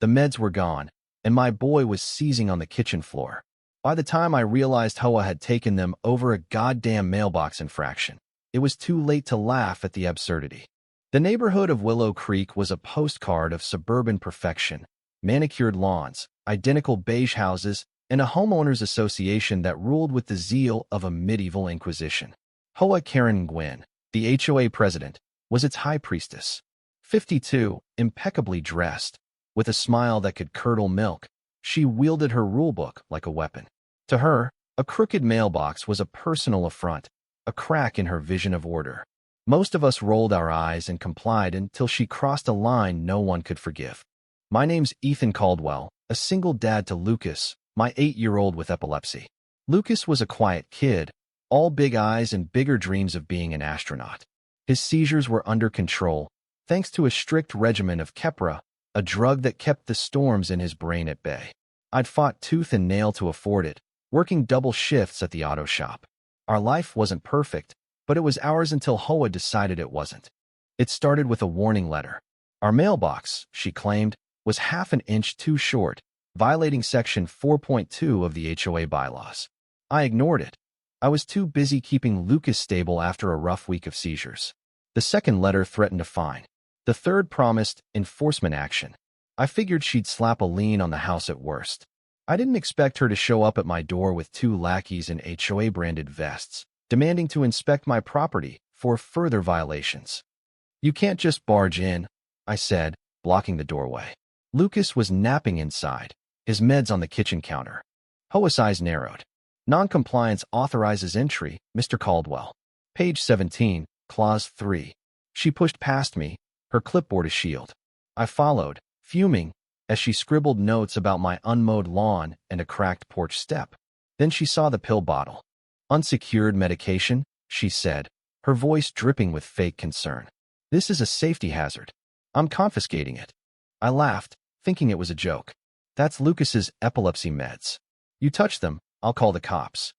The meds were gone, and my boy was seizing on the kitchen floor. By the time I realized HOA had taken them over a goddamn mailbox infraction, it was too late to laugh at the absurdity. The neighborhood of Willow Creek was a postcard of suburban perfection, manicured lawns, identical beige houses, and a homeowners association that ruled with the zeal of a medieval inquisition. HOA Karen Gwynn, the HOA president, was its high priestess. 52, impeccably dressed, with a smile that could curdle milk, she wielded her rulebook like a weapon. To her, a crooked mailbox was a personal affront, a crack in her vision of order. Most of us rolled our eyes and complied until she crossed a line no one could forgive. My name's Ethan Caldwell, a single dad to Lucas, my 8-year-old with epilepsy. Lucas was a quiet kid, all big eyes and bigger dreams of being an astronaut. His seizures were under control, thanks to a strict regimen of Keppra, a drug that kept the storms in his brain at bay. I'd fought tooth and nail to afford it, working double shifts at the auto shop. Our life wasn't perfect, but it was ours until HOA decided it wasn't. It started with a warning letter. Our mailbox, she claimed, was half an inch too short, violating Section 4.2 of the HOA bylaws. I ignored it. I was too busy keeping Lucas stable after a rough week of seizures. The second letter threatened a fine. The third promised enforcement action. I figured she'd slap a lien on the house at worst. I didn't expect her to show up at my door with 2 lackeys in HOA-branded vests, demanding to inspect my property for further violations. "You can't just barge in," I said, blocking the doorway. Lucas was napping inside, his meds on the kitchen counter. HOA's eyes narrowed. "Noncompliance authorizes entry, Mr. Caldwell. Page 17, Clause 3. She pushed past me, her clipboard a shield. I followed, fuming, as she scribbled notes about my unmowed lawn and a cracked porch step. Then she saw the pill bottle. "Unsecured medication," she said, her voice dripping with fake concern. "This is a safety hazard. I'm confiscating it." I laughed, thinking it was a joke. "That's Lucas's epilepsy meds. You touch them, I'll call the cops."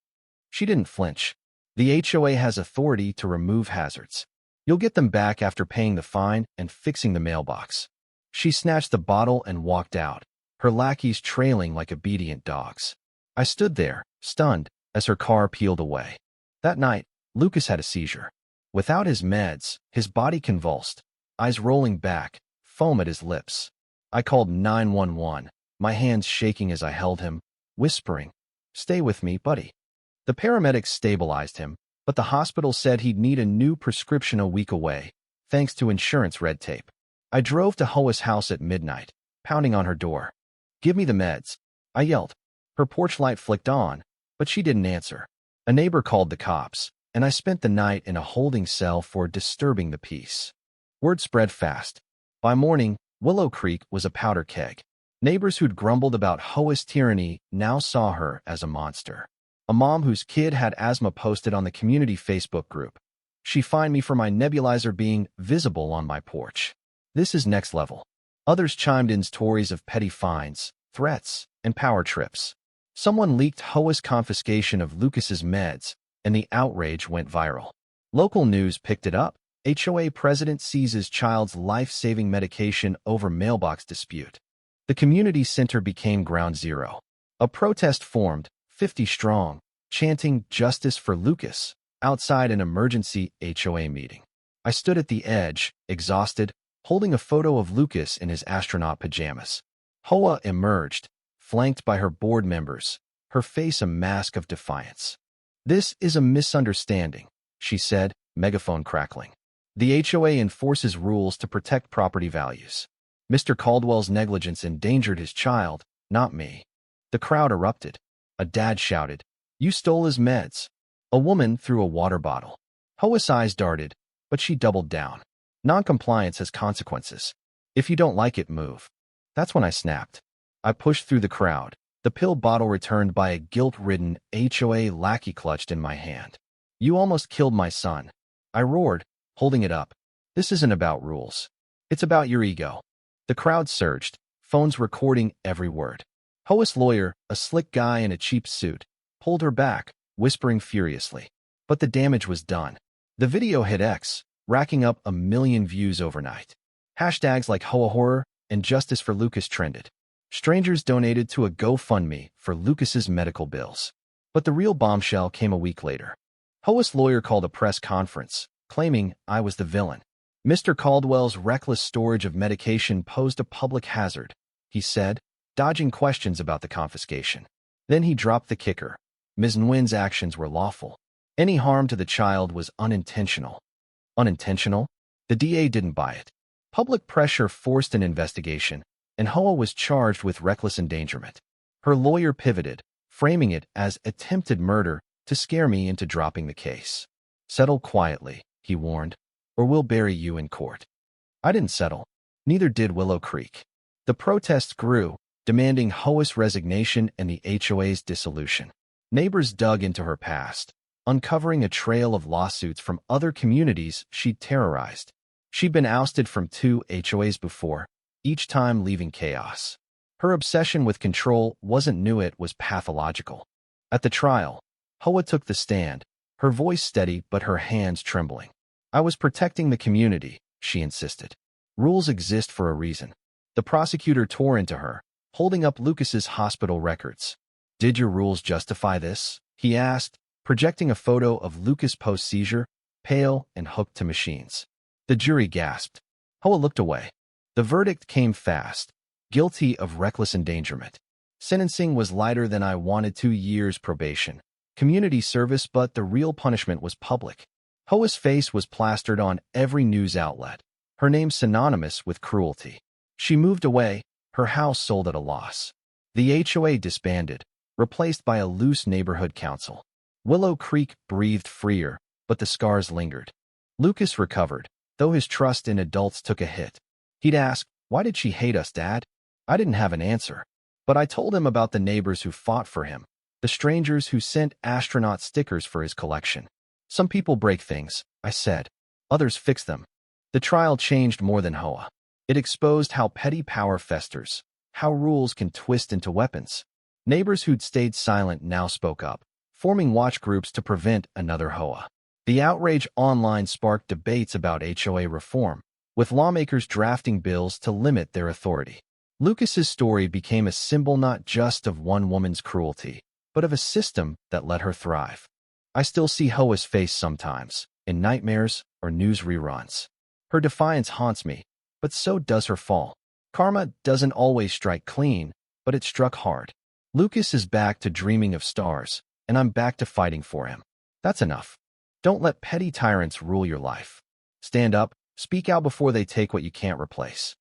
She didn't flinch. "The HOA has authority to remove hazards. You'll get them back after paying the fine and fixing the mailbox." She snatched the bottle and walked out, her lackeys trailing like obedient dogs. I stood there, stunned, as her car peeled away. That night, Lucas had a seizure. Without his meds, his body convulsed, eyes rolling back, foam at his lips. I called 911, my hands shaking as I held him, whispering, "Stay with me, buddy." The paramedics stabilized him, but the hospital said he'd need a new prescription a week away, thanks to insurance red tape. I drove to HOA's house at midnight, pounding on her door. "Give me the meds," I yelled. Her porch light flicked on, but she didn't answer. A neighbor called the cops, and I spent the night in a holding cell for disturbing the peace. Word spread fast. By morning, Willow Creek was a powder keg. Neighbors who'd grumbled about HOA's tyranny now saw her as a monster. A mom whose kid had asthma posted on the community Facebook group. She fined me for my nebulizer being visible on my porch. This is next level. Others chimed in stories of petty fines, threats, and power trips. Someone leaked HOA's confiscation of Lucas's meds, and the outrage went viral. Local news picked it up. HOA president seizes child's life-saving medication over mailbox dispute. The community center became ground zero. A protest formed, 50 strong, chanting "Justice for Lucas" outside an emergency HOA meeting. I stood at the edge, exhausted, holding a photo of Lucas in his astronaut pajamas. HOA emerged, flanked by her board members, her face a mask of defiance. "This is a misunderstanding," she said, megaphone crackling. "The HOA enforces rules to protect property values. Mr. Caldwell's negligence endangered his child, not me." The crowd erupted. A dad shouted, "You stole his meds." A woman threw a water bottle. HOA's eyes darted, but she doubled down. "Noncompliance has consequences. If you don't like it, move." That's when I snapped. I pushed through the crowd, the pill bottle returned by a guilt-ridden HOA lackey clutched in my hand. "You almost killed my son," I roared, holding it up. "This isn't about rules. It's about your ego." The crowd surged, phones recording every word. HOA's lawyer, a slick guy in a cheap suit, pulled her back, whispering furiously. But the damage was done. The video hit X, racking up 1 million views overnight. Hashtags like HOA Horror, and justice for Lucas trended. Strangers donated to a GoFundMe for Lucas's medical bills. But the real bombshell came a week later. HOA's lawyer called a press conference, claiming I was the villain. Mr. Caldwell's reckless storage of medication posed a public hazard, he said, dodging questions about the confiscation. Then he dropped the kicker. Ms. Nguyen's actions were lawful. Any harm to the child was unintentional. Unintentional? The DA didn't buy it. Public pressure forced an investigation, and HOA was charged with reckless endangerment. Her lawyer pivoted, framing it as attempted murder to scare me into dropping the case. Settle quietly, he warned, or we'll bury you in court. I didn't settle. Neither did Willow Creek. The protests grew, demanding HOA's resignation and the HOA's dissolution. Neighbors dug into her past, uncovering a trail of lawsuits from other communities she'd terrorized. She'd been ousted from 2 HOAs before, each time leaving chaos. Her obsession with control wasn't new, it was pathological. At the trial, HOA took the stand, her voice steady but her hands trembling. I was protecting the community, she insisted. Rules exist for a reason. The prosecutor tore into her, holding up Lucas's hospital records. Did your rules justify this? He asked, projecting a photo of Lucas post-seizure, pale and hooked to machines. The jury gasped. HOA looked away. The verdict came fast. Guilty of reckless endangerment. Sentencing was lighter than I wanted, 2 years probation. Community service, but the real punishment was public. HOA's face was plastered on every news outlet. Her name synonymous with cruelty. She moved away, her house sold at a loss. The HOA disbanded, replaced by a loose neighborhood council. Willow Creek breathed freer, but the scars lingered. Lucas recovered, though his trust in adults took a hit. He'd ask, "Why did she hate us, Dad?" I didn't have an answer. But I told him about the neighbors who fought for him, the strangers who sent astronaut stickers for his collection. Some people break things, I said. Others fix them. The trial changed more than HOA. It exposed how petty power festers, how rules can twist into weapons. Neighbors who'd stayed silent now spoke up, forming watch groups to prevent another HOA. The outrage online sparked debates about HOA reform, with lawmakers drafting bills to limit their authority. Lucas's story became a symbol not just of one woman's cruelty, but of a system that let her thrive. I still see HOA's face sometimes, in nightmares or news reruns. Her defiance haunts me, but so does her fall. Karma doesn't always strike clean, but it struck hard. Lucas is back to dreaming of stars, and I'm back to fighting for him. That's enough. Don't let petty tyrants rule your life. Stand up, speak out before they take what you can't replace.